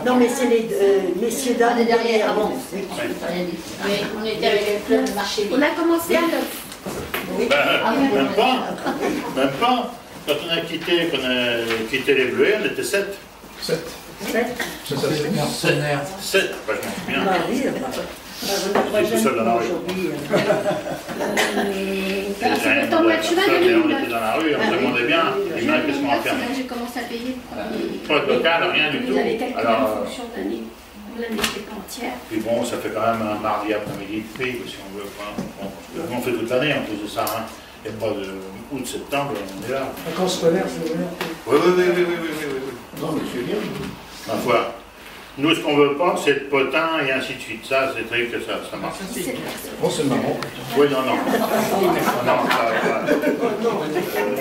Non, mais c'est les messieurs dames derrière. Ah bon. Oui, on était avec le club de marché. On a commencé à 9. Oui. Même pas. Quand on a quitté les Bleuets, on était 7. 7. C'est ça, c'est mercenaire. 7, bah, je m'en souviens. Bah oui, J'étais tout seul dans la rue. C'était en mois de juin On 2009. était dans la rue, on se demandait bien, les gens, qu'est-ce qu'on va faire? J'ai commencé à payer. Pas de local, rien du tout. Vous avez calculé en Alors, fonction de l'année. L'année n'était pas entière. puis bon, ça fait quand même un mardi après-midi de prix, si on veut. On fait toute l'année en plus de ça. Hein. Il n'y a pas de août, septembre, on est là. Vacances scolaires, c'est vrai. Oui. Non, mais c'est bien. Ma foi. Nous, ce qu'on veut pas, c'est le potin et ainsi de suite. Ça, c'est vrai que ça marche. Bon, c'est marrant. Oui, non. Non,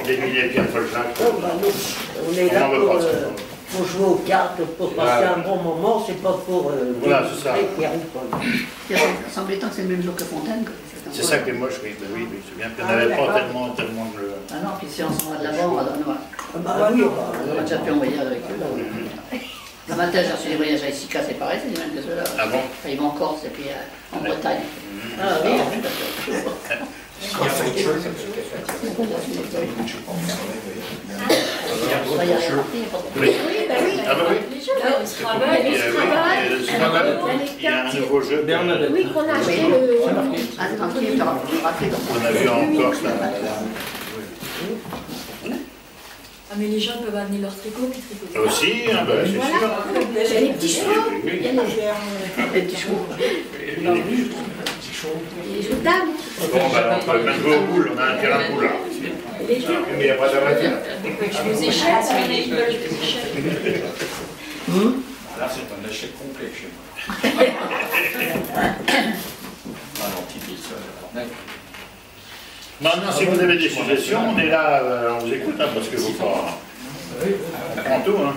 d'éliminer Pierre Foljac. On est là pour jouer aux cartes, pour passer un bon moment, c'est pas pour voilà, c'est ça. Pierre ou Paul. C'est embêtant que c'est le même jour que Fontaine. C'est ça qui est moche, oui, c'est bien qu'il n'y en avait pas tellement de... Ah non, puis si on s'en va de là-bas, on va dans le noir. Oui, On a déjà pu envoyer avec eux. Le matin, j'ai reçu des voyages à Issika, c'est pareil, c'est les mêmes que ceux-là. Ah bon? Enfin, ils vont en Corse et puis en Bretagne. Ah oui. Ah bah oui. Il y a un nouveau jeu. Oui, qu'on a acheté le. Ah, tranquille, tu auras rappelé. On a vu en Corse là. Ah mais les gens peuvent amener leur tricot puis tricoter. Aussi, hein, bah, c'est sûr. Il y a les petits chevaux. Il y a Les petits chevaux. les jeux de dames. Bon, bah, on peut même jouer au boule, on a un terrain de boule là. Les jeux. Mais il n'y a pas d'arrêt. Les échecs, si vous voulez, ils veulent des échecs. Là, c'est un échec complet chez moi. Maintenant, si vous avez des suggestions, on est là, on vous écoute, hein, parce que vous on prend tout. Hein.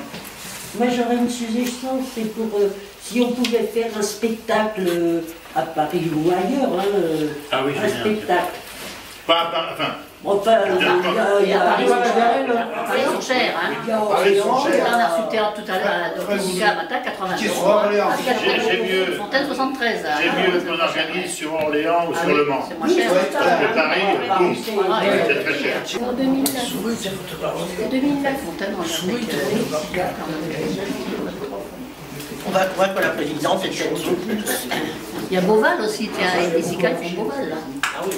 Moi j'aurais une suggestion, c'est pour si on pouvait faire un spectacle à Paris ou ailleurs, hein, Ah oui, un spectacle. Enfin, il y a Paris, Paris, ils sont chers, hein. il y a Paris sont Orléans, chers. On a reçu le théâtre tout à l'heure, donc Issika matin, 80 J'ai mieux. Fontaine, 73. c'est mieux qu'on organise sur Orléans ou sur Le Mans. C'est moins cher. Parce que Paris, boum, c'est très cher. En 2009. En 2009. Fontaine, on a fait Issika quand même. on va croire que la présidente est peut-être. Il y a Beauval aussi, tiens, et Issika, ils font Beauval, là. C'est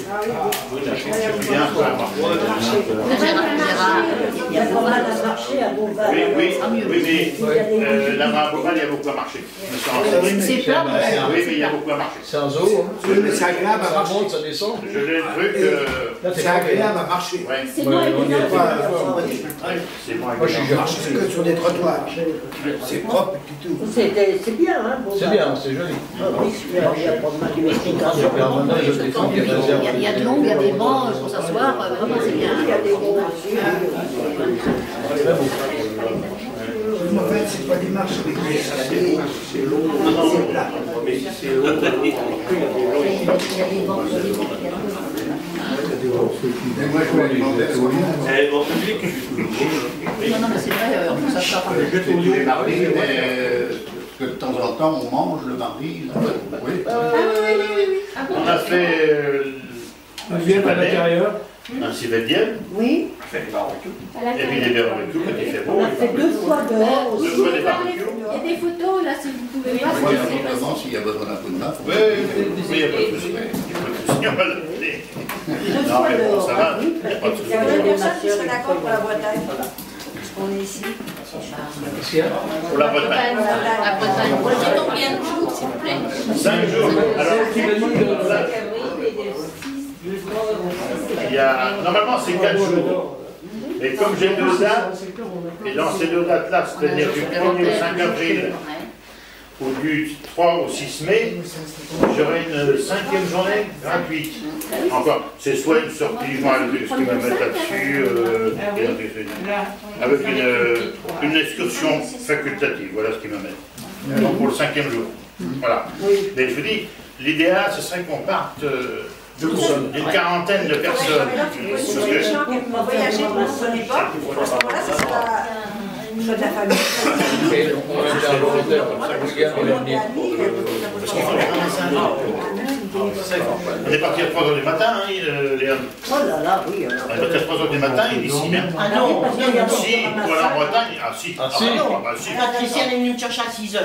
bien, ça. Il y a pas mal à marcher à Beauval. Oui, mais là-bas à Beauval, il y a beaucoup à marcher. C'est plat, Oui, mais il y a beaucoup à marcher. C'est un zoo, hein. Oui, mais c'est agréable à Ça marcher. monte, ça descend. Je l'ai cru que... C'est agréable à marcher. Ouais, C'est moins évident. c'est moins Moi, je suis évident. Marcher que sur des trottoirs. C'est propre et tout. C'est bien, hein, Beauval. C'est bien, c'est joli. Ah oui, il y a pas mal de maîtrise. Maintenant, je défends qu'il y a des réserves. Il y a de l'ombre, il y a des bancs pour s'asseoir, vraiment c'est bien. Il y a des bons En fait, c'est pas des marches avec des sacrés, c'est long, c'est plat. Mais moi, je vais demander à Sonia. Non, mais c'est vrai, on peut s'asseoir. Tous les mardis, que de temps en temps, on mange le mardi. Oui. On a fait Un vieux à l'intérieur. un civet de Vienne, Oui, et puis des barbecues quand il fait beau. on a fait 2 fois dehors Deux aussi. fois des barbecues. Il y a des photos là, si vous pouvez pas. Moi, simplement, s'il y a besoin d'un coup de main, faut... Oui, il n'y a pas de souci. Il n'y a pas de souci, on va le donner. 2 Non, fois mais bon, dehors. ça va, Oui, il n'y a pas de souci. Il y a des personnes qui seraient d'accord pour la Bretagne. On est ici. Qu'est-ce qu'il y a? Pour la Bretagne. La Bretagne. C'est combien de jours, s'il vous plaît? 5 jours. Alors, il y a... Normalement, c'est 4 jours. Et comme j'ai 2 dates, et dans ces 2 dates-là, c'est-à-dire du 1er au 5 avril, ou du 3 au 6 mai, j'aurai une 5e journée gratuite. Encore, c'est soit une sortie, je m'en rappelle plus ce qu'ils me mettent là-dessus, avec une excursion facultative, voilà ce qu'ils me mettent. Donc pour le 5e jour. Voilà. Mais je vous dis, l'idéal, ce serait qu'on parte d'une quarantaine de personnes. Mais là, il faut une solution pour voyager, vous ne connaissez pas. À ce moment-là, ça sera une soit de la famille. Et on va faire un volontaire, comme ça, William, il va venir. On est parti à 3h du matin, hein, Léon. Oh là là, oui. Alors. On est parti à 3h du matin, il est ici même. Ah non, parce qu'il y a Si, pour aller en Bretagne, ah si. Ah si. Bah, si. Patricia est venue me chercher à 6h.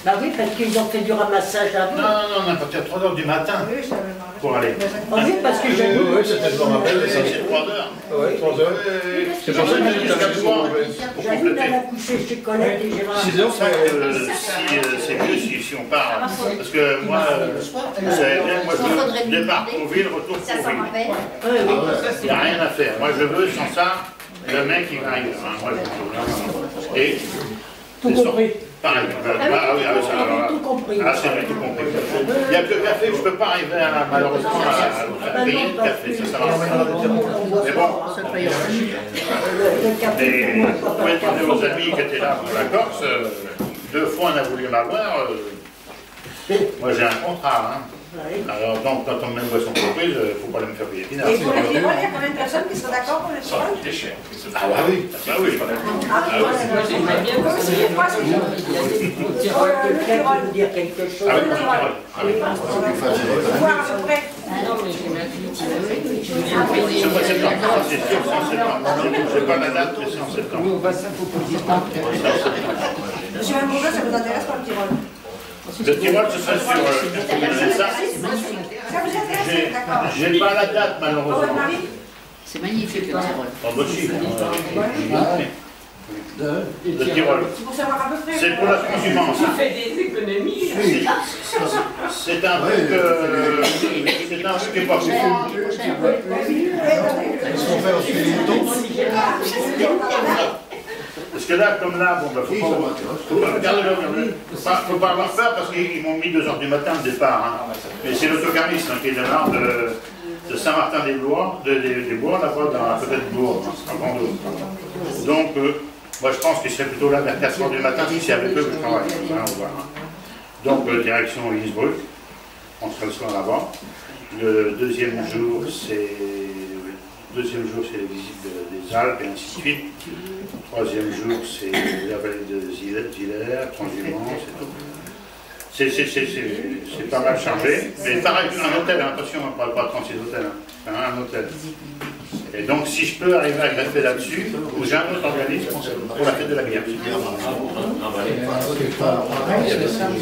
Bah oui, parce qu'ils ont fait du ramassage avant. Non, on est parti à 3h du matin pour aller. Ah oui, parce que j'ai Oui, c'était, je me rappelle, C'est 3 heures. Ouais, 3 heures. C'est pour ça que j'ai dit jusqu'à 3. Pour J'allume compléter. à la coucher chez Colette et Gérard. 6 heures, C'est mieux si on part. Parce que moi, vous savez bien, moi je veux départ pour ville, retour Ça pour s'en ville. rappelle. Il n'y a rien à faire. Moi je veux, sans ça, le mec il va arriver. Moi je veux. Et Tout compris. pareil. Ah oui, ça va. Tout compris. Ah, c'est vrai, tout compris. Il n'y a que le café, je ne peux pas arriver malheureusement à payer le café, ça va. Mais bon, Le café, mais vous pouvez demander aux amis qui étaient là pour la Corse, 2 fois on a voulu m'avoir. Moi j'ai un contrat. Hein. Alors donc quand on me met une boisson comprise, il ne faut pas me faire payer pinard. Et pour le Tirol, il y a combien de personnes qui sont d'accord pour le Tirol? C'est cher. Ah bah oui, ah oui. Quelqu'un dire quelque chose. Ah oui, pour le Tirol. Ah oui. Voir à peu près. C'est pas septembre, c'est sûr, c'est en septembre. Je sais pas la date, mais c'est en septembre. Monsieur Mamoura, ça vous intéresse pas le Tirol? Le Tirol, ce serait sur ça. Ça vous intéresse? D'accord. J'ai pas la date Oh, malheureusement. votre mari? C'est magnifique le Tyrol. En Bochie. Le Tirol. C'est pour savoir à peu près. C'est pour la transhumance. Tu fais des économies. C'est un truc qui est pas fait. Ils sont faits aussi les tons. Parce que là, comme là, bon, bah, faut pas avoir peur parce qu'ils m'ont mis 2h du matin au départ. Hein. Mais c'est l'autocariste hein, qui est de nord de Saint-Martin-des-Bois, des Bois, là-bas, dans peut-être Bourg, en Vendôme. Donc, moi je pense qu'il serait plutôt là vers 4h du matin si c'est avec eux que je travaille. Hein, on va, hein. Donc, direction Innsbruck, on sera le soir là-bas. Le deuxième jour, c'est les visites des Alpes et ainsi de suite. Troisième jour, c'est la vallée de Ziller, transhumance et tout. C'est pas mal chargé, mais pareil, un hôtel, hein, attention, on ne parle pas de 36 hôtels, hein, un hôtel. Et donc, si je peux arriver à greffer là-dessus, ou j'ai un autre organisme pour la fête de la bière.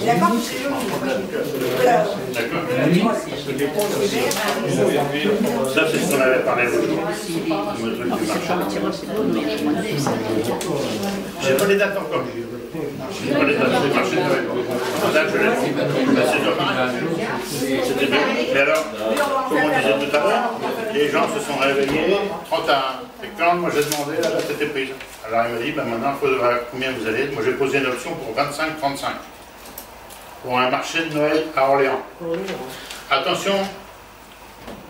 D'accord? D'accord. Ça, c'est ce qu'on avait parlé l'autre jour. Le truc du marché. J'ai pas les dates encore. J'ai pas les dates du marché de Noël. La date, je l'ai dit. Ben, c'est dommage. C'était bien. Mais alors, comme on disait tout à l'heure, les gens se sont réveillés trop tard. Et quand moi j'ai demandé, la date était prise. Alors il m'a dit, ben maintenant, il faudra combien vous allez. Moi j'ai posé une option pour 25-35. Pour un marché de Noël à Orléans. Attention,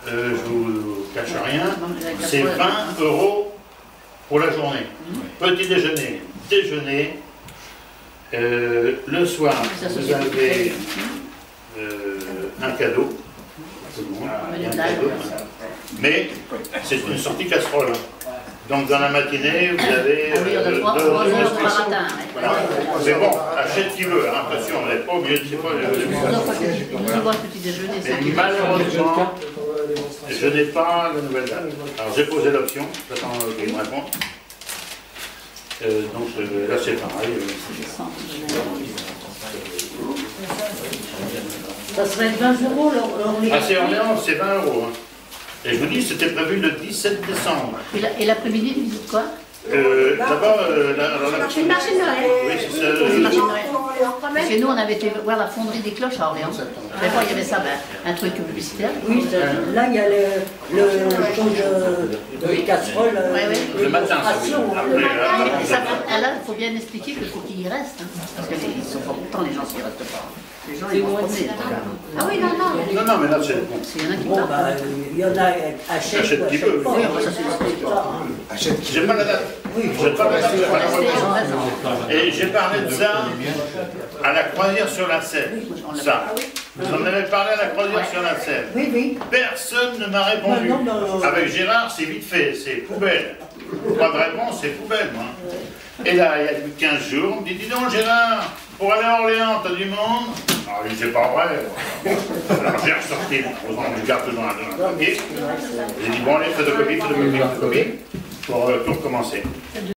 je vous cache rien, c'est 20 € pour la journée. Petit déjeuner, déjeuner. Le soir, vous avez un cadeau. Tout le monde, un cadeau. Mais c'est une sortie casserole. Donc dans la matinée, vous avez deux Voilà. mais bon, achète qui veut, hein, attention, on n'est pas obligé de... Petit déjeuner, Mais malheureusement, je n'ai pas la nouvelle date. Alors j'ai posé l'option, j'attends qu'il me réponde. Donc là c'est pareil. Ça serait 20 € l'Orléans. Ah c'est Orléans, c'est 20 €. Hein. Et je vous dis, c'était prévu le 17 décembre. Et l'après-midi, vous dites quoi? D'abord, C'est le marché de Noël. oui, c'est C'est le marché de Noël. Quand même. Chez nous, on avait été voir la fonderie des cloches à Orléans. Des fois, il y avait ça, un truc publicitaire. Oui, là il y a le chose de casserole. le matin, ça oui. Et ça, là, il faut bien expliquer qu'il faut qu'ils y restent. Hein, parce qu'ils sont pas contents, les gens, s'ils ne restent pas. Les gens, ils vont se promener. Ah oui, non. Non, mais là, c'est bon. Il y en a qui Bon, partent. bah, il y en a achètent ou qui veut. achètent pas. Oui, enfin, ça, c'est Achète J'ai pas la date. J'ai pas la date. Et j'ai parlé de ça à la croisière sur la Seine. Ça. Vous en avez parlé à la croisière sur la Seine. Oui, oui. Personne ne m'a répondu. Non. Avec Gérard, c'est vite fait, c'est poubelle. Pas de réponse, c'est poubelle, moi. Et là, il y a 15 jours, on me dit, dis donc Gérard, pour aller à Orléans, t'as du monde? Alors, il dit, c'est pas vrai. Alors, j'ai ressorti, heureusement, je garde toujours un papier. J'ai dit, bon, allez, photocopie, pour tout recommencer.